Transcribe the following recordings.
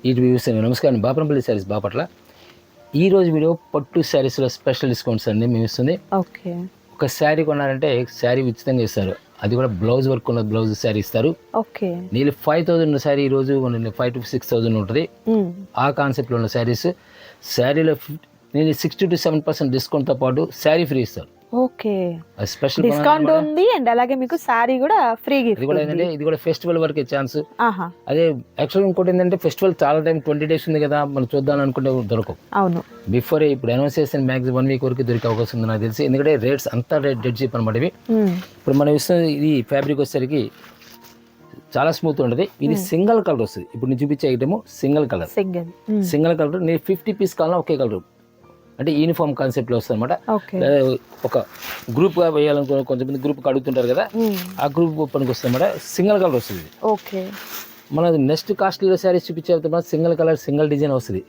ఈ చూస్తాను. నమస్కారం, బాపనపల్లి శారీస్ బాపట్ల. ఈ రోజు వీడియో పట్టు శారీస్లో స్పెషల్ డిస్కౌంట్స్ అండి మేము ఇస్తుంది. ఓకే, ఒక శారీ కొన్నారంటే శారీ ఉచితంగా ఇస్తారు, అది కూడా బ్లౌజ్ వర్క్ ఉన్న బ్లౌజ్ శారీ ఇస్తారు. ఓకే, నీళ్ళు 5000 శారీ ఈ రోజు 5 to 6000 ఉంటుంది. ఆ కాన్సెప్ట్లో ఉన్న శారీస్, శారీలో నేను 60 to 7% డిస్కౌంట్తో పాటు శారీ ఫ్రీ ఇస్తారు. ఓకే, స్పెషల్ డిస్కౌంట్ ఉంది అండ్ అలాగే మీకు సారీ కూడా ఫ్రీ గిఫ్ట్. ఇది కూడా ఏంటంటే ఇది కూడా ఫెస్టివల్ వరకే ఛాన్స్. అదే యాక్చువల్గా ఇంకోటి ఏంటంటే ఫెస్టివల్ చాలా టైం 20 days ఉంది కదా, మనం చూద్దాం అనుకుంటే దొరకవు. అవును, బిఫోర్ ఇప్పుడు అనౌన్స్ చేసిన మ్యాక్సిమం 1 week వరకు దొరికే అవకాశం ఉంది నాకు తెలిసి. ఎందుకంటే రేట్స్ అంతా డెడ్ చీప్ అనమాట ఇవి. ఇప్పుడు మనం ఇస్తున్న ఇది ఫ్యాబ్రిక్ వచ్చేసరికి చాలా స్మూత్ ఉంటుంది. ఇది సింగిల్ కలర్ వస్తుంది. ఇప్పుడు నేను చూపించే item single colour. Single colour నేను 50 పీస్ కావాలన్నా ఒకే కలర్, అంటే యూనిఫామ్ కాన్సెప్ట్లో వస్తుంది అనమాట. ఒక గ్రూప్గా వేయాలనుకో కొంతమంది గ్రూప్కి అడుగుతుంటారు కదా, ఆ గ్రూప్ పనికి వస్తుంది అనమాట. సింగిల్ కలర్ వస్తుంది. ఓకే, మన నెక్స్ట్ కాస్ట్లీలో శారీస్ చూపించే సింగిల్ కలర్ సింగిల్ డిజైన్ వస్తుంది.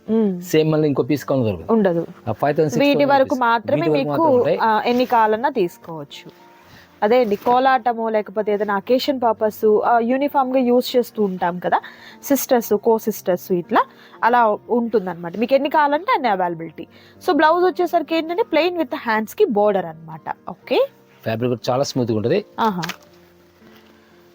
సేమ్ మళ్ళీ ఇంకో పీస్ కావాలి ఉండదు. 5000 వీటి వరకు మాత్రమే మీకు ఎన్ని కావాలన్నా తీసుకోవచ్చు. అదే అండి, కోలాటము లేకపోతే ఏదైనా అకేషన్ పర్పస్ యూనిఫామ్ గా యూజ్ చేస్తూ ఉంటాం కదా సిస్టర్స్, కో సిస్టర్స్, ఇట్లా అలా ఉంటుందన్నమాట. మీకు ఎన్ని కావాలంటే అన్ని అవైలబిలిటీ. సో బ్లౌజ్ వచ్చేసరికి ఏంటంటే ప్లెయిన్ విత్ హ్యాండ్స్ కి బోర్డర్ అన్నమాట. ఓకే, ఫ్యాబ్రిక్ చాలా స్మూత్ గా ఉంటుంది.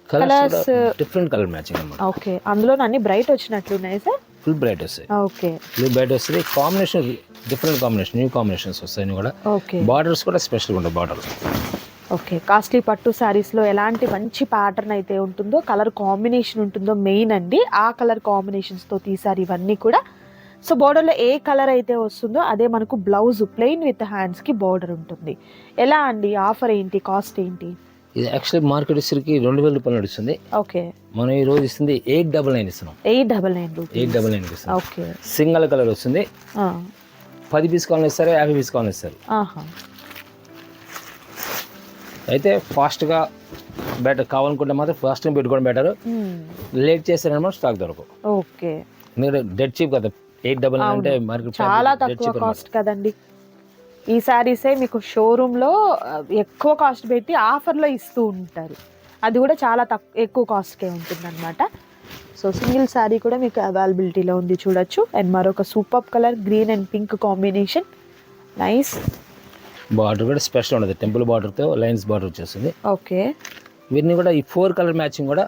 కలర్స్ డిఫరెంట్ కలర్ మ్యాచింగ్ అన్నమాట. ఓకే, అందులో అన్ని బ్రైట్ వచ్చినట్లున్నాయి సార్. ఫుల్ బ్రైట్ వస్తాయి. ఓకే, ఫుల్ బ్రైట్ వస్తుంది. Combination different combination, new combinations వస్తాయి కూడా. ఓకే, బార్డర్స్ కూడా స్పెషల్గా ఉంటాయి బార్డర్. ఓకే, కాస్ట్లీ పట్టు శారీస్లో ఎలాంటి మంచి ప్యాటర్న్ అయితే ఉంటుందో, కలర్ కాంబినేషన్ ఉంటుందో మెయిన్ అండి. ఆ కలర్ కాంబినేషన్స్తో తీసారు ఇవన్నీ కూడా. సో బోర్డర్లో ఏ కలర్ అయితే వస్తుందో అదే మనకు బ్లౌజ్ ప్లెయిన్ విత్ హ్యాండ్స్కి బోర్డర్ ఉంటుంది. ఎలా అండి, ఆఫర్ ఏంటి, కాస్ట్ ఏంటి? ఇది యాక్చువల్లీ మార్కెట్ వచ్చేసరికి 2000 రూపాయలు నడుస్తుంది. ఓకే, మనం ఈ రోజు ఇస్తుంది 899 ఇస్తున్నాం. 899 ఇస్తున్నాం. ఓకే, సింగిల్ కలర్ వస్తుంది. 10 పీస్ కావాలి ఇస్తారు, 50 పీస్ కావాలి ఇస్తారు. అయితే ఫాస్ట్గా బెటర్ కావాలనుకుంటే మాత్రం ఫాస్ట్గా పెట్టుకోవడం బెటర్. లేట్ చేస్తారనమాట స్టాక్ దొరకవు. ఓకే, మీరు డెడ్ చీప్ కదా, 899 అంటే మార్కెట్ చాలా తక్కువ కాస్ట్ కదండి. ఈ శారీసే మీకు షోరూంలో ఎక్కువ కాస్ట్ పెట్టి ఆఫర్లో ఇస్తూ ఉంటారు, అది కూడా చాలా ఎక్కువ కాస్ట్కే ఉంటుంది అనమాట. సో సింగిల్ శారీ కూడా మీకు అవైలబిలిటీలో ఉంది, చూడొచ్చు. అండ్ మరొక super colour green and pink combination, nice. Border కూడా స్పెషల్ ఉంటుంది, టెంపుల్ బార్డర్తో లైన్స్ బార్డర్ వచ్చేస్తుంది. ఓకే, వీటిని కూడా ఈ 4 కలర్ మ్యాచింగ్ కూడా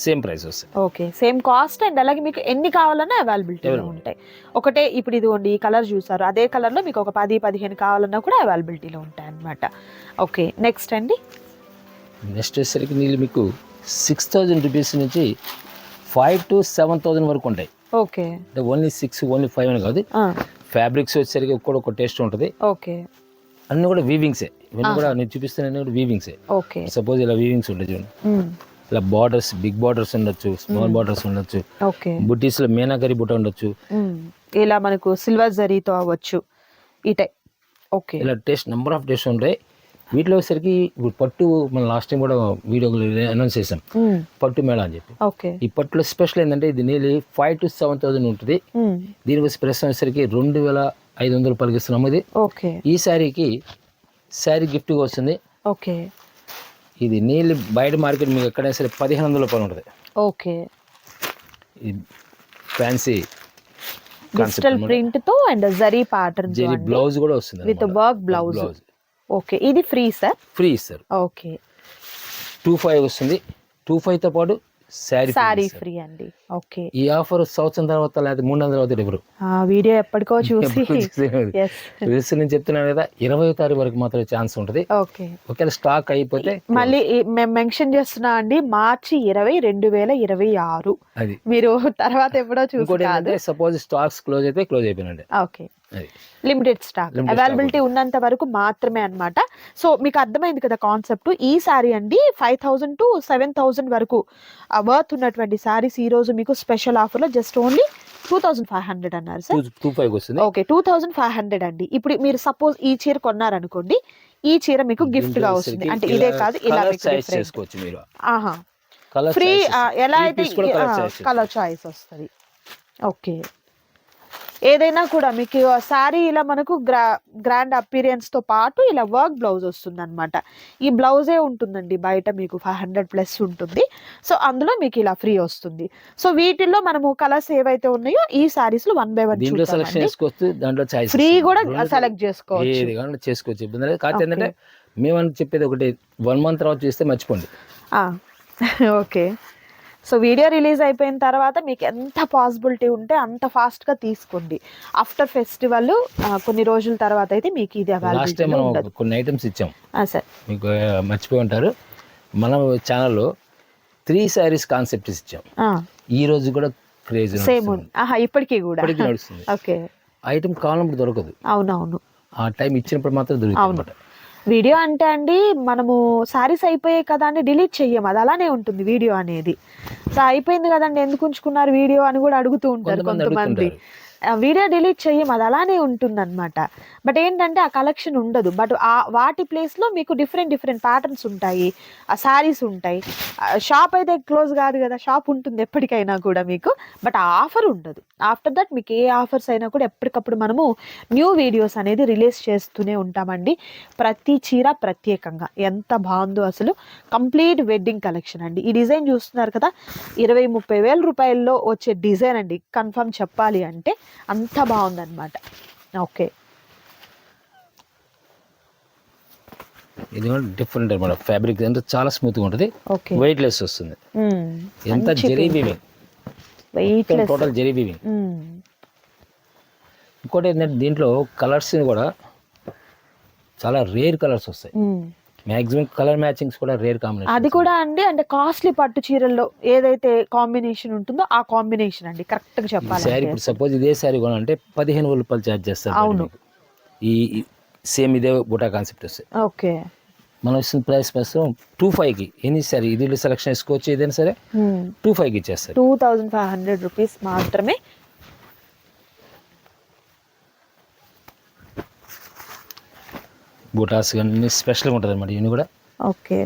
సేమ్ ప్రైస్ వస్తుంది. Okay, same cost. అండ్ అలాగే మీకు ఎన్ని కావాలన్నా అవైలబిలిటీలో ఉంటాయి. ఒకటే ఇప్పుడు ఇదిగోండి ఈ కలర్ చూసారు, అదే కలర్లో మీకు ఒక 10-15 కావాలన్నా కూడా అవైలబిలిటీలో ఉంటాయి అన్నమాట. ఓకే, నెక్స్ట్ అండి. నెక్స్ట్ వచ్చేసరికి నీళ్ళు మీకు 6000 రూపీస్ నుంచి 5 to 7000 వరకు ఉంటాయి. ఓకే, అంటే ఓన్లీ 6 ఓన్లీ 5 అని కాదు. ఫ్యాబ్రిక్స్ వచ్చేసరికి ఒక టేస్ట్ ఉంటుంది. ఓకే, అన్నీ కూడా వీవింగ్సే. ఇవన్నీ కూడా నేను చూపిస్తున్నా కూడా వీవింగ్సే. ఓకే, సపోజ్ ఇలా వీవింగ్స్ ఉంటాయి చూడండి. ఇలా బార్డర్స్, బిగ్ బార్డర్స్ ఉండొచ్చు, స్మాల్ బార్డర్స్ ఉండొచ్చు. ఓకే, బుట్టీస్ లో మీనాకరి బుట్ట ఉండొచ్చు, ఇలా మనకు సిల్వర్ జరీతో అవ్వచ్చు ఈ టైప్. ఓకే, ఇలా టేస్ట్ నెంబర్ ఆఫ్ టేస్ట్ ఉంటాయి. వీటిలో వచ్చేసరికి ఇప్పుడు పట్టు మనం లాస్ట్ టైం కూడా వీడియో అనౌన్స్ చేసాం, పట్టు మేళ అని చెప్పి. ఓకే, ఈ పట్టులో స్పెషల్ ఏంటంటే ఇది నీళ్ళు 5 to 7000 ఉంటుంది. దీనికి వచ్చి ప్రస్తుతం వచ్చేసరికి 2500 రూపాయలకి ఇస్తున్నాము ఇది. ఓకే, ఈ శారీకి శారీ గిఫ్ట్గా వస్తుంది. ఓకే, ఇది నీళ్ళు బయట మార్కెట్ మీకు ఎక్కడైనా సరే 1500 రూపాయలు ఉంటుంది. ఓకే, ఫ్యాన్సీ డిజిటల్ ప్రింట్ తో and zari pattern, zari blouse కూడా వస్తుంది విత్ వర్క్ బ్లౌజ్. ఓకే, ఇది ఫ్రీ సార్? ఫ్రీ ఇస్తారు. ఓకే, 25 వస్తుంది. 25తో పాటు శారీ ఫ్రీ అండి. ఓకే, ఈ ఆఫర్ సంవత్సరం తర్వాత లేదా 3 నెలల తర్వాత ఎవరు వీడియో ఎప్పటికో చూసి నేను చెప్తున్నాను కదా, 20వ తారీఖు వరకు మాత్రమే ఛాన్స్ ఉంటుంది. ఓకే, ఒకవేళ స్టాక్ అయిపోతే మళ్ళీ మేము మెన్షన్ చేస్తున్నా అండి, మార్చి 20, 2026. అది మీరు తర్వాత ఎప్పుడో చూసుకోండి. సపోజ్ స్టాక్స్ క్లోజ్ అయితే క్లోజ్ అయిపోయినండి. ఓకే, లిమిటెడ్ స్టాక్ అవైలబిలిటీ ఉన్నంత వరకు మాత్రమే అన్నమాట. సో మీకు అర్థమైంది కదా కాన్సెప్ట్. ఈ సారీ అండి 5000 to 7000 వరకు వర్త్ ఉన్నటువంటి సారీస్ ఈ రోజు మీకు స్పెషల్ ఆఫర్ లో జస్ట్ ఓన్లీ 2500 అన్నారు సార్. 25 వస్తుంది. ఓకే, 2500 అండి. ఇప్పుడు మీరు సపోజ్ ఈ చీర కొన్నారనుకోండి, ఈ చీర మీకు గిఫ్ట్ గా వస్తుంది. అంటే ఇదే కాదు, ఇలా చేసుకోవచ్చు మీరు. ఫ్రీ ఎలా అయితే కలర్ చాయిస్ వస్తుంది. ఓకే, ఏదైనా కూడా మీకు శారీ ఇలా మనకు గ్రాండ్ అపీరియన్స్ తో పాటు ఇలా వర్క్ బ్లౌజ్ వస్తుంది అనమాట. ఈ బ్లౌజే ఉంటుందండి బయట మీకు 500+ ఉంటుంది. సో అందులో మీకు ఇలా ఫ్రీ వస్తుంది. సో వీటిల్లో మనము కలర్స్ ఏవైతే ఉన్నాయో ఈ సారీస్ లో 1 by 1 దీంట్లో సెలెక్షన్ చేసుకోవచ్చు, దాంట్లో చాయిస్ ఫ్రీ కూడా సెలెక్ట్ చేసుకోవచ్చు. ఏది కావాలంటే చేసుకోవచ్చు, ఇబ్బంది లేదు. కాకపోతే ఏంటంటే మేమని చెప్పేది ఒకటి, 1 month తర్వాత చూస్తే మర్చిపోండి. ఓకే. సో వీడియో రిలీజ్ అయిపోయిన తర్వాత మీకు ఎంత పాసిబిలిటీ ఉంటే అంత ఫాస్ట్గా తీసుకోండి. ఆఫ్టర్ ఫెస్టివల్ కొన్ని రోజుల తర్వాత అయితే మీకు ఇది లాస్ట్ టైం మనం కొన్ని ఐటమ్స్ ఇచ్చాం సార్, మీకు మర్చిపోయి ఉంటారు. మనం ఛానల్లో 3 sarees కాన్సెప్ట్ ఇచ్చాం. ఈ రోజు కూడా క్రేజ్ సేమ్ ఇప్పటికీ కూడా నడుస్తుంది. ఓకే. ఐటమ్ కావాలన్నప్పుడు దొరకదు. అవునవును, ఆ టైం ఇచ్చినప్పుడు మాత్రం దొరుకుతుంది. వీడియో అంటే అండి మనము శారీస్ అయిపోయాయి కదా అని డిలీట్ చెయ్యం, అది అలానే ఉంటుంది వీడియో అనేది. సో అయిపోయింది కదండి ఎందుకు ఉంచుకున్నారు వీడియో అని కూడా అడుగుతూ ఉంటారు కొంతమంది. వీడియో డిలీట్ చెయ్యం, అది అలానే ఉంటుంది అనమాట. బట్ ఏంటంటే ఆ కలెక్షన్ ఉండదు. బట్ వాటి ప్లేస్లో మీకు డిఫరెంట్ ప్యాటర్న్స్ ఉంటాయి, ఆ శారీస్ ఉంటాయి. షాప్ అయితే క్లోజ్ కాదు కదా, షాప్ ఉంటుంది ఎప్పటికైనా కూడా మీకు. బట్ ఆ ఆఫర్ ఉండదు. ఆఫ్టర్ దట్ మీకు ఏ ఆఫర్స్ అయినా కూడా ఎప్పటికప్పుడు మనము న్యూ వీడియోస్ అనేది రిలీజ్ చేస్తూనే ఉంటామండి. ప్రతి చీర ప్రత్యేకంగా ఎంత బాగుందో అసలు. కంప్లీట్ వెడ్డింగ్ కలెక్షన్ అండి. ఈ డిజైన్ చూస్తున్నారు కదా, 20-30 వేల రూపాయల్లో వచ్చే డిజైన్ అండి. కన్ఫర్మ్ చెప్పాలి అంటే అంత బాగుందన్నమాట. ఓకే. ఇది కూడా డిఫరెంట్ అనమాట. ఫ్యాబ్రిక్ అంటే చాలా స్మూత్గా ఉంటుంది, వెయిట్ లెస్ వస్తుంది. ఎంత zari weaving, total zari weaving. ఇంకోటి ఏంటంటే దీంట్లో కలర్స్ కూడా చాలా రేర్ కలర్స్ వస్తాయి. మ్యాక్సిమం కలర్ మ్యాచింగ్స్ కూడా రేర్ కాంబినేషన్. అది కూడా అండి అంటే కాస్ట్లీ పట్టు చీరల్లో ఏదైతే కాంబినేషన్ ఉంటుందో ఆ కాంబినేషన్ అండి కరెక్ట్ గా చెప్పాలి. శారీ ఇప్పుడు సపోజ్ ఇదే శారీ కొనాలంటే 15,000 రూపాయలు ఛార్జ్ చేస్తారు. అవును. ఈ సేమ్ ఇదే బుటా కాన్సెప్ట్ వస్తాయి. ఓకే. మనం ఇస్తున్న ప్రైస్ ప్రస్తుతం 2,500కి ఎనీ సారీ ఇది సెలెక్షన్ చేసుకోవచ్చు, ఏదైనా సరే 2,500కి ఇచ్చేస్తారు. 2,500 రూపీస్ మాత్రమే. బూటాస్ కానీ స్పెషల్గా ఉంటుంది అనమాట ఇవన్నీ కూడా. ఓకే.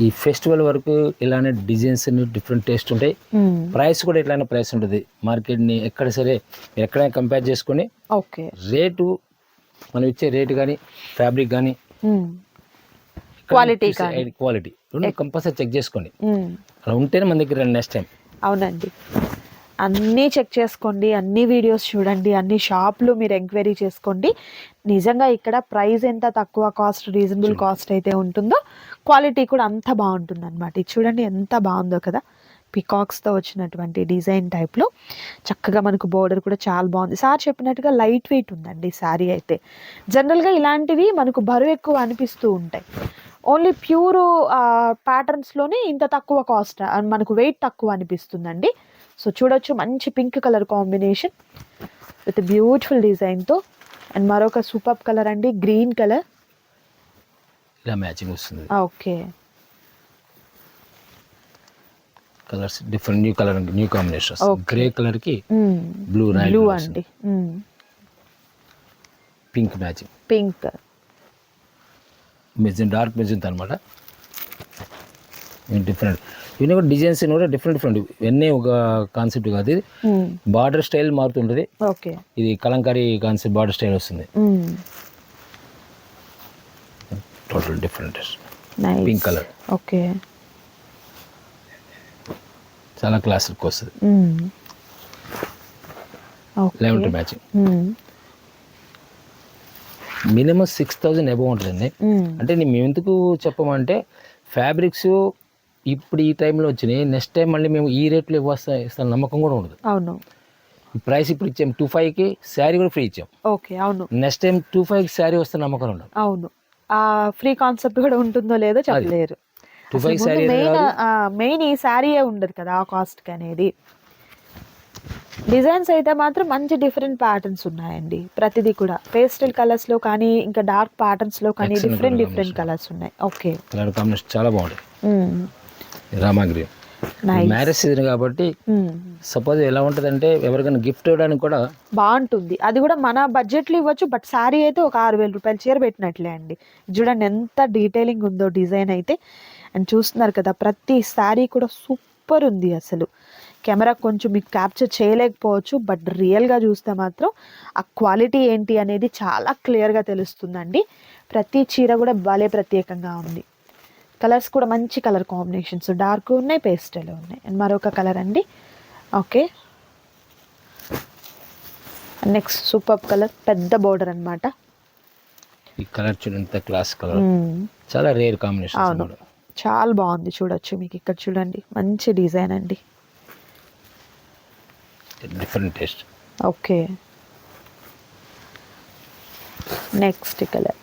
ఈ ఫెస్టివల్ వరకు ఇలానే డిజైన్స్ డిఫరెంట్ టేస్ట్ ఉంటాయి. ప్రైస్ కూడా ఇట్లానే ప్రైస్ ఉంటుంది. మార్కెట్ని ఎక్కడ సరే ఎక్కడైనా కంపేర్ చేసుకొని ఓకే రేటు, మనం ఇచ్చే రేటు కానీ ఫ్యాబ్రిక్ కానీ క్వాలిటీ రెండు కంపల్సరీ చెక్ చేసుకోండి. అలా ఉంటేనే మన దగ్గర నెక్స్ట్ టైం. అవునండి, అన్నీ చెక్ చేసుకోండి, అన్ని వీడియోస్ చూడండి, అన్ని షాప్లు మీరు ఎంక్వైరీ చేసుకోండి. నిజంగా ఇక్కడ ప్రైస్ ఎంత తక్కువ కాస్ట్, రీజనబుల్ కాస్ట్ అయితే ఉంటుందో క్వాలిటీ కూడా అంత బాగుంటుంది అనమాట. ఇది చూడండి ఎంత బాగుందో కదా, పికాక్స్తో వచ్చినటువంటి డిజైన్ టైప్లో చక్కగా మనకు బోర్డర్ కూడా చాలా బాగుంది. సార్ చెప్పినట్టుగా లైట్ వెయిట్ ఉందండి శారీ అయితే. జనరల్గా ఇలాంటివి మనకు బరువు ఎక్కువ అనిపిస్తూ ఉంటాయి. ఓన్లీ ప్యూర్ ప్యాటర్న్స్లోనే ఇంత తక్కువ కాస్ట్, మనకు వెయిట్ తక్కువ అనిపిస్తుందండి. సో చూడొచ్చు, మంచి pink colour combination with beautiful డిజైన్తో. అండ్ మరొక సూపర్ కలర్ అండి, గ్రీన్ కలర్. ఇలా మ్యాచింగ్ వస్తుంది. Okay. Colours different, new colour, new combination. Grey colour కి బ్లూ అండి, పింక్ మ్యాచింగ్, పింక్ మెజెంట్, డార్క్ మెజెంట్ అనమాట. డిఫరెంట్ ఇవన్నీ కూడా డిజైన్స్ కూడా డిఫరెంట్. ఇవన్నీ ఒక కాన్సెప్ట్ కాదు, ఇది బార్డర్ స్టైల్ మారుతుంటుంది. ఓకే. ఇది కలంకారీ కాన్సెప్ట్ బార్డర్ స్టైల్ వస్తుంది. Total different pink colour. Okay. చాలా క్లాస్ లుక్ వస్తుంది. Eleven matching. మినిమం 6,000 అబౌవ్ ఉంటుందండి. అంటే మేము ఎందుకు చెప్పమంటే ఫ్యాబ్రిక్స్ ఇప్పుడు ఈ టైంలో వచ్చినాయి, నెక్స్ట్ టైం మళ్ళీ మేము ఈ రేట్లో ఇస్తాం నమ్మకం కూడా ఉండదు. అవును. ప్రైస్ ఇప్పుడు ఇచ్చాం 2,500కి, శారీ కూడా ఫ్రీ ఇచ్చాం. ఓకే. అవును. నెక్స్ట్ టైం 2,500కి శారీ వస్తే నమ్మకం ఉండదు. అవును, ఆ ఫ్రీ కాన్సెప్ట్ కూడా ఉంటుందో లేదో చెప్పలేరు. మెయిన్ ఈ శారీయే ఉండదు కదా ఆ కాస్ట్ అనేది. డిజైన్స్ అయితే మాత్రం మంచి డిఫరెంట్ ప్యాటర్న్స్ ఉన్నాయండి. ప్రతిదీ కూడా పేస్టల్ కలర్స్ లో కానీ ఇంకా డార్క్ ప్యాటర్న్స్ లో కానీ డిఫరెంట్ కలర్స్ ఉన్నాయి. ఓకే. కలర్ కాంబినేషన్ చాలా బాగుంది. Rama green. Nice. Marriage season కాబట్టి సపోజ్ ఎలా ఉంటుందంటే ఎవరికైనా గిఫ్ట్ ఇవ్వడానికి కూడా బాగుంటుంది. అది కూడా మన బడ్జెట్లో ఇవ్వచ్చు. బట్ శారీ అయితే ఒక 6,000 రూపాయల చీర పెట్టినట్లే అండి. చూడండి ఎంత డీటెయిలింగ్ ఉందో డిజైన్ అయితే. అండ్ చూస్తున్నారు కదా ప్రతి శారీ కూడా సూపర్ ఉంది అసలు. కెమెరా కొంచెం మీకు క్యాప్చర్ చేయలేకపోవచ్చు, బట్ రియల్గా చూస్తే మాత్రం ఆ క్వాలిటీ ఏంటి అనేది చాలా క్లియర్గా తెలుస్తుందండి. ప్రతి చీర కూడా భలే ప్రత్యేకంగా ఉంది. కలర్స్ కూడా మంచి కలర్ కాంబినేషన్స్, డార్క్ ఉన్నాయి, పేస్టల్ ఉన్నాయి. అండ్ మరొక కలర్ అండి. ఓకే, నెక్స్ట్ సూపర్ కలర్, పెద్ద బోర్డర్ అన్నమాట. ఈ కలర్ చూడండి క్లాస్ కలర్, చాలా రేర్ కాంబినేషన్. అవును, చాలా బాగుంది. చూడొచ్చు మీకు ఇక్కడ చూడండి, మంచి డిజైన్ అండి. Different taste. Okay, next colour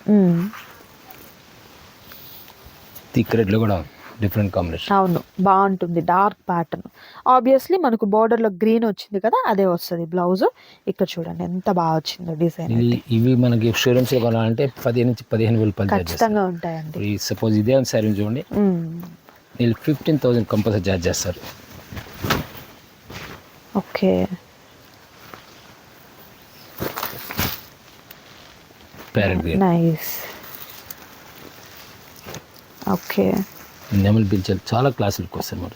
thick red లో కూడా డిఫరెంట్ కాంబినేషన్. అవును, బాగుంటుంది. Dark pattern. ఆబ్వియస్లీ మనకు border లో గ్రీన్ వచ్చింది కదా, అదే వస్తుంది బ్లౌజ్. ఇక్కడ చూడండి ఎంత బాగా వచ్చిందో డిజైన్. ఇవి మనకి షోరూమ్స్ లో కొనాలంటే 10 నుంచి 15,000 రూపాయలు చార్జ్ చేస్తారు. ఖచ్చితంగా ఉంటాయండి. ఈ సపోజ్ ఇదే సారీ చూడండి, వీళ్ళు 15,000 కంపల్సరీ చార్జ్ చేస్తారు. Okay, parrot green, nice. Okay, నెమల్ పింఛల్ చాలా క్లాసులకు వస్తాయి మరి.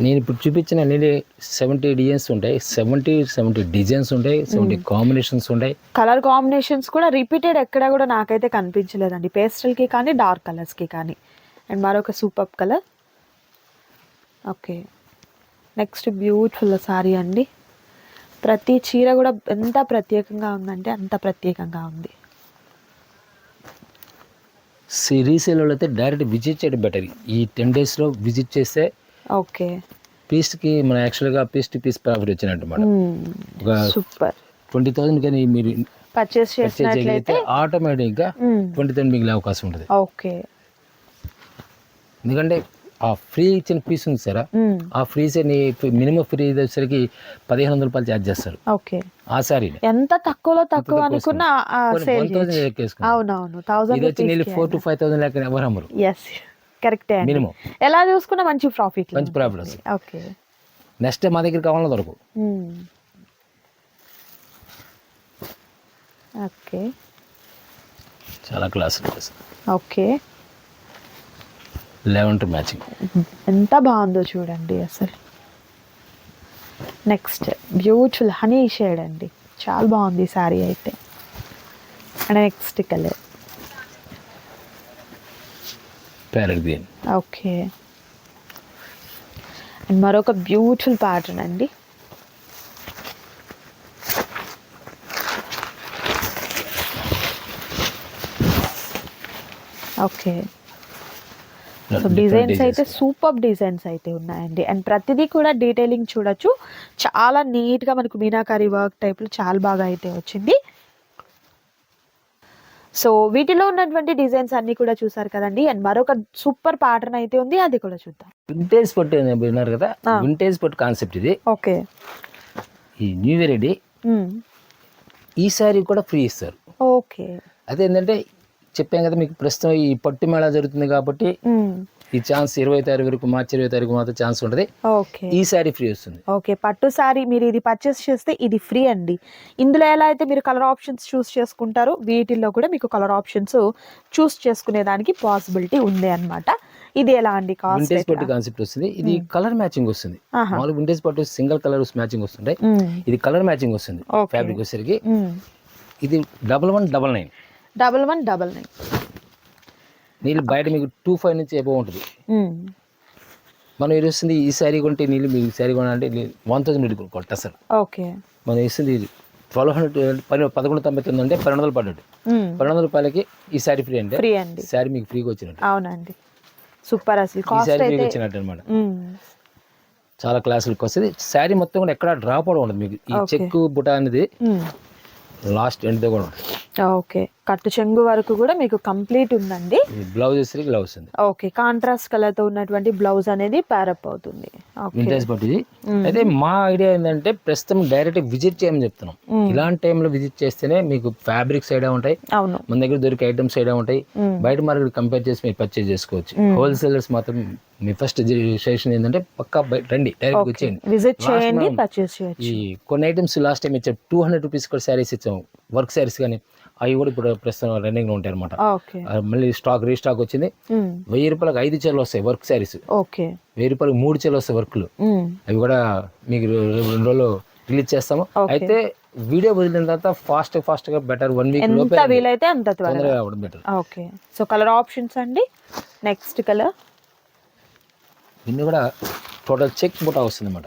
నేను ఇప్పుడు చూపించిన నేను 70 డిజైన్స్ ఉంటాయి, 70 డిజైన్స్ ఉంటాయి, 70 కాంబినేషన్స్ ఉంటాయి. కలర్ కాంబినేషన్స్ కూడా రిపీటెడ్ ఎక్కడ కూడా నాకైతే కనిపించలేదండి, పేస్టల్కి కానీ డార్క్ కలర్స్కి కానీ. అండ్ మరొక super colour. Okay, next beautiful sorry అండి. ప్రతి చీర కూడా ఎంత ప్రత్యేకంగా ఉందంటే అంత ప్రత్యేకంగా ఉంది. రీసేల్ వాళ్ళు అయితే డైరెక్ట్ విజిట్ చేయడం బెటర్. ఈ 10 daysలో విజిట్ చేస్తే ఓకే, పీస్కి మన యాక్చువల్గా పీస్ టు పీస్ ప్రాఫిట్ వచ్చినట్టు మేడం. ఒక సూపర్. 20,000 కానీ మీరు పర్చేస్ చేసినట్లయితే ఆటోమేటిక్గా 20,000 మిగిలే అవకాశం ఉంటుంది. ఓకే, ఎందుకంటే ఆ ఫ్రీ ఇచ్చిన పీస్ ఉంది సార్, ఆ ఫ్రీస్ మినిమం ఫ్రీ వచ్చేసరికి 1,500 రూపాయలు ఛార్జ్ చేస్తారు. ఓకే, ఆ సారీ ఎంత తక్కువలో తక్కువ అనుకున్నా సేల్. 1,000 లెక్కేసుకున్నాం. అవునవును, 1000 ఇది వచ్చి నీళ్ళు 4,000 to 5,000 లెక్క ఎవరు అమ్మరు. ఎస్, కరెక్టే. మినిమం ఎలా చూసుకున్నా మంచి ప్రాఫిట్. మంచి ప్రాఫిట్ వస్తుంది. ఓకే, నెక్స్ట్ మా దగ్గర కావాలన్నా దొరకు. ఓకే, చాలా క్లాస్. ఓకే, లెవెండర్ మ్యాచింగ్ ఎంత బాగుందో చూడండి అసలు. నెక్స్ట్ బ్యూటిఫుల్ హనీ షేడ్ అండి, చాలా బాగుంది శారీ అయితే. And next colour parrot green. Okay, and మరొక బ్యూటిఫుల్ ప్యాటర్న్ అండి. ఓకే, సో డిజైన్స్ అయితే సూపర్ డిజైన్స్ అయితే ఉన్నాయండి. అండ్ ప్రతిదీ కూడా డీటెయిలింగ్ చూడొచ్చు, చాలా నీట్గా మనకు మీనాకారి వర్క్ టైప్లో చాలా బాగా అయితే వచ్చింది. సో వీటిలో ఉన్నటువంటి డిజైన్స్ అన్ని కూడా చూసారు కదండి. అండ్ మరొక సూపర్ ప్యాటర్న్ అయితే ఉంది, అది కూడా చూద్దాం. వింటేజ్ పట్టు విన్నారు కదా, వింటేజ్ పట్టు కాన్సెప్ట్ ఇది. ఓకే, ఈ న్యూ ఇయర్ రెడీ ఈ సారీ కూడా ఫ్రీ ఇస్తారు. ఓకే, అదేంటంటే చెప్పాం కదా మీకు, ప్రస్తుతం ఈ పట్టు మేళా జరుగుతుంది కాబట్టి ఈ ఛాన్స్ 20వ తారీఖు వరకు, మార్చి 20వ తారీఖు మాత్రం ఛాన్స్ ఉంటుంది. ఓకే, ఈ సారీ ఫ్రీ వస్తుంది. ఓకే, పట్టు సారీ మీరు ఇది పర్చేస్ చేస్తే ఇది ఫ్రీ అండి. ఇందులో ఎలా అయితే మీరు కలర్ ఆప్షన్స్ చూస్ చేసుకుంటారో వీటిల్లో కూడా మీకు కలర్ ఆప్షన్స్ చూస్ చేసుకునే దానికి పాసిబిలిటీ ఉంది అన్నమాట. ఇది ఎలా అండి కాస్ట్? వింటేజ్ పట్టు కాన్సెప్ట్ వస్తుంది. ఇది కలర్ మ్యాచింగ్ వస్తుంది. మామూలు వింటేజ్ పట్టు సింగిల్ కలర్ మ్యాచింగ్ వస్తుంటాయి, ఇది కలర్ మ్యాచింగ్ వస్తుంది. ఫ్యాబ్రిక్ వచ్చేసరికి ఇది 1199. 1199. నీళ్ళు బయట మీకు 25 నుంచి ఎబో ఉంటుంది. మనం ఇది వస్తుంది ఈ శారీ కొంటే నీళ్ళు మీకు శారీ కొనాలంటే 1,000 నీళ్ళు కొట్ట సార్. ఓకే, మనం ఇస్తుంది 1199 అంటే 1200 పడ్డట్టు. 1200 రూపాయలకి ఈ శారీ ఫ్రీ అంటే ఫ్రీ అండి. శారీ మీకు ఫ్రీగా వచ్చినట్టు. అవునండి, సూపర్. అసలు ఈ శారీ ఫ్రీగా వచ్చినట్టు అనమాట. చాలా క్లాసులకు వస్తుంది. శారీ మొత్తం కూడా ఎక్కడ డ్రాప్ అవడం ఉండదు మీకు. ఈ చెక్ బుటా అనేది లాస్ట్ ఎండ్తో కూడా ఉంటుంది. ఓకే, కట్టు చెంగు వరకు కూడా మీకు కంప్లీట్ ఉందండి. బ్లౌజ్ వచ్చేసరికి బ్లౌజ్ ఉంది. ఓకే, కాంట్రాస్ట్ కలర్ తో ఉన్నటువంటి బ్లౌజ్ అనేది ప్యారప్ అవుతుంది. వింటేజ్ పట్టు ఇది. అయితే మా ఐడియా ఏంటంటే ప్రస్తుతం డైరెక్ట్ విజిట్ చేయమని చెప్తున్నాం. ఇలాంటి టైంలో విజిట్ చేస్తేనే మీకు ఫ్యాబ్రిక్స్ ఐడియా ఉంటాయి, అవును, మన దగ్గర దొరికే ఐటమ్స్ ఐడియా ఉంటాయి, బయట మార్కెట్ కంపేర్ చేసి మీరు పర్చేజ్ చేసుకోవచ్చు. హోల్సేలర్స్ మాత్రం మీ ఫస్ట్ సజెషన్ ఏంటంటే పక్కా రండి, డైరెక్ట్ వచ్చేయండి, విజిట్ చేయండి, పర్చేస్ చేయొచ్చు. ఈ కొన్ని ఐటమ్స్ లాస్ట్ టైం ఇచ్చాం 200 రూపీస్ కూడా శారీస్ ఇచ్చాము, వర్క్ శారీస్ కానీ అవి కూడా ఇప్పుడు ప్రస్తుతం రన్నింగ్ లో ఉంటాయి అనమాట. మళ్ళీ స్టాక్ రీస్టాక్ వచ్చింది. 1000 రూపాయలకు 5 చీరలు వస్తాయి వర్క్ శారీస్, 1000 రూపాయలకు 3 చీరలు వస్తాయి వర్క్లు. అవి కూడా మీకు 2 రోజుల్లో రిలీజ్ చేస్తాము. అయితే వీడియో వదిలిన తర్వాత ఫాస్ట్ గా బెటర్ 1 వీక్ లోపే వీలైతే అంత తొందరగా రావడం better. Okay, so colour options అండి. నెక్స్ట్ కలర్ ఇన్ని కూడా టోటల్ చెక్ బుటా వస్తుంది అన్నమాట.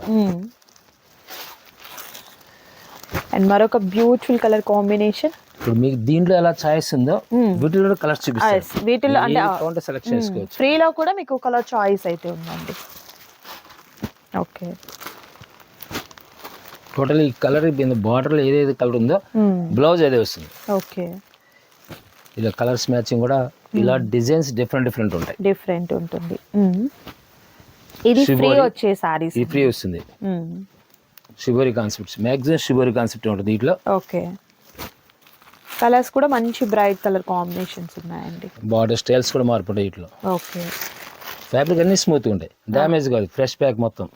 అండ్ మరొక బ్యూటిఫుల్ కలర్ కాంబినేషన్. ఇప్పుడు మీకు దీంట్లో ఎలా చాయిస్ ఉందో వీటిలో కలర్స్ చూపిస్తాను. వీటిలో అంటే సెలెక్షన్ చేసుకోవచ్చు. ఫ్రీలో కూడా మీకు కలర్ చాయిస్ అయితే ఉందండి. ఓకే, టోటల్ ఈ కలర్ బార్డర్ లో ఏదైతే కలర్ ఉందో బ్లౌజ్ అదే వస్తుంది. ఓకే, ఇలా కలర్స్ మ్యాచింగ్ కూడా ఇలా డిజైన్స్ డిఫరెంట్ ఉంటాయి. డిఫరెంట్ ఉంటుంది. ఇది ఫ్రీ వచ్చే సారీస్, ఇది ఫ్రీ వస్తుంది. Shibori concepts, maximum shibori concept ఉంటుంది వీటిలో. ఓకే, కలర్స్ కూడా మంచి బ్రైట్ కలర్ కాంబినేషన్స్ ఉన్నాయండి. బార్డర్ స్టైల్స్ కూడా మార్పు ఉంటాయి వీటిలో. ఓకే, ఫ్యాబ్రిక్ అన్ని స్మూత్ ఉంటాయి, డ్యామేజ్ కాదు, ఫ్రెష్ ప్యాక్ మొత్తం.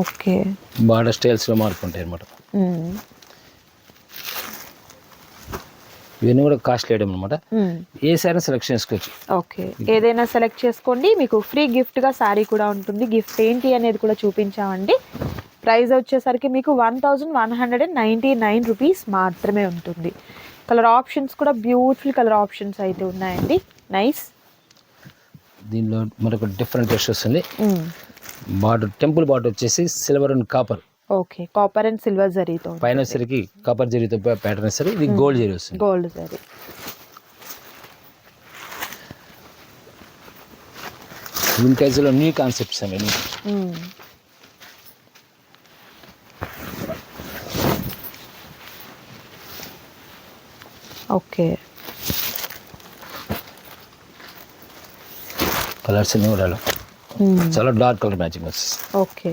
ఓకే, బార్డర్ స్టైల్స్ లో మార్పు ఉంటాయి అనమాట. ఇవన్నీ కూడా కాస్ట్లీ ఐటమ్ అనమాట. ఏ సారీ సెలెక్ట్ చేసుకోవచ్చు. ఓకే, ఏదైనా సెలెక్ట్ చేసుకోండి, మీకు ఫ్రీ గిఫ్ట్ గా సారీ కూడా ఉంటుంది. గిఫ్ట్ ఏంటి అనేది కూడా చూపించామండి. ప్రైస్ వచ్చేసరికి మీకు 1199 రూపీస్ మాత్రమే ఉంటుంది. కలర్ ఆప్షన్స్ కూడా బ్యూటిఫుల్ కలర్ ఆప్షన్స్ అయితే ఉన్నాయండి. నైస్. దీనిలో మరొక డిఫరెంట్ టెస్ట్ వస్తుంది. బార్డర్ టెంపుల్ బార్డర్ వచ్చేసి silver and copper. Okay, copper and silver జరీతో, పైన సరికి కాపర్ జరీతో ప్యాటర్న్ సరే, ఇది గోల్డ్ జరీ వస్తుంది. గోల్డ్ జరీ. వింటేజ్ లో న్యూ కాన్సెప్ట్స్ అవన్నీ. ఓకే, కలర్స్ అన్ని కూడా చాలా డార్క్ కలర్ మ్యాచింగ్ వస్తుంది. ఓకే,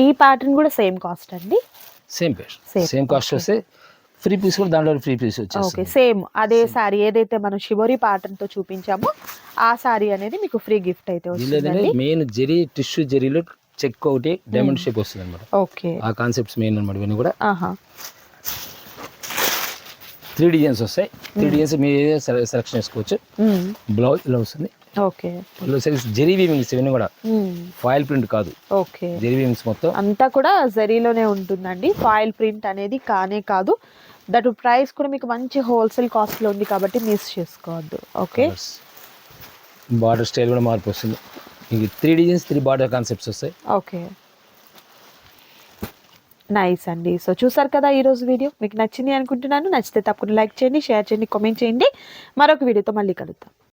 ఈ ప్యాటర్న్ కూడా సేమ్ కాస్ట్ అండి. సేమ్ కాస్ట్ వస్తే ఫ్రీ పీస్ కూడా దాంట్లో ఫ్రీ పీస్ వచ్చేస్తుంది. ఓకే, సేమ్ అదే సారీ ఏదైతే మనం షిబోరి ప్యాటర్న్ తో చూపించామో ఆ సారీ అనేది మీకు ఫ్రీ గిఫ్ట్ అయితే వస్తుంది. మెయిన్ జరీ టిష్యూ జరీలో చెక్ ఒకటి డైమండ్ షేప్ వస్తుంది అనమాట. ఓకే, ఆ కాన్సెప్ట్స్ మెయిన్ అనమాట. ఇవన్నీ కూడా 3 డిజైన్స్ వస్తాయి. 3 డిజైన్స్ మీరు సెలెక్షన్ చేసుకోవచ్చు. బ్లౌజ్ ఇలా వస్తుంది. ఓకే, జెరీ వీవింగ్స్ ఇవన్నీ కూడా ఫాయిల్ ప్రింట్ కాదు. ఓకే, జెరీ వీవింగ్స్ మొత్తం అంతా కూడా జరీలోనే ఉంటుందండి. ఫాయిల్ ప్రింట్ అనేది కానే కాదు. దట్ ప్రైస్ కూడా మీకు మంచి హోల్సేల్ కాస్ట్ లో ఉంది కాబట్టి మిస్ చేసుకోవద్దు. ఓకే, బార్డర్ స్టైల్ కూడా మార్పు వస్తుంది. ఇది 3 డిజైన్స్ 3 బార్డర్ కాన్సెప్ట్స్ వస్తాయి. ఓకే, నైస్ అండి. సో చూసారు కదా ఈరోజు వీడియో, మీకు నచ్చింది అనుకుంటున్నాను. నచ్చితే తప్పకుండా లైక్ చేయండి, షేర్ చేయండి, కామెంట్ చేయండి. మరొక వీడియోతో మళ్ళీ కలుద్దాం.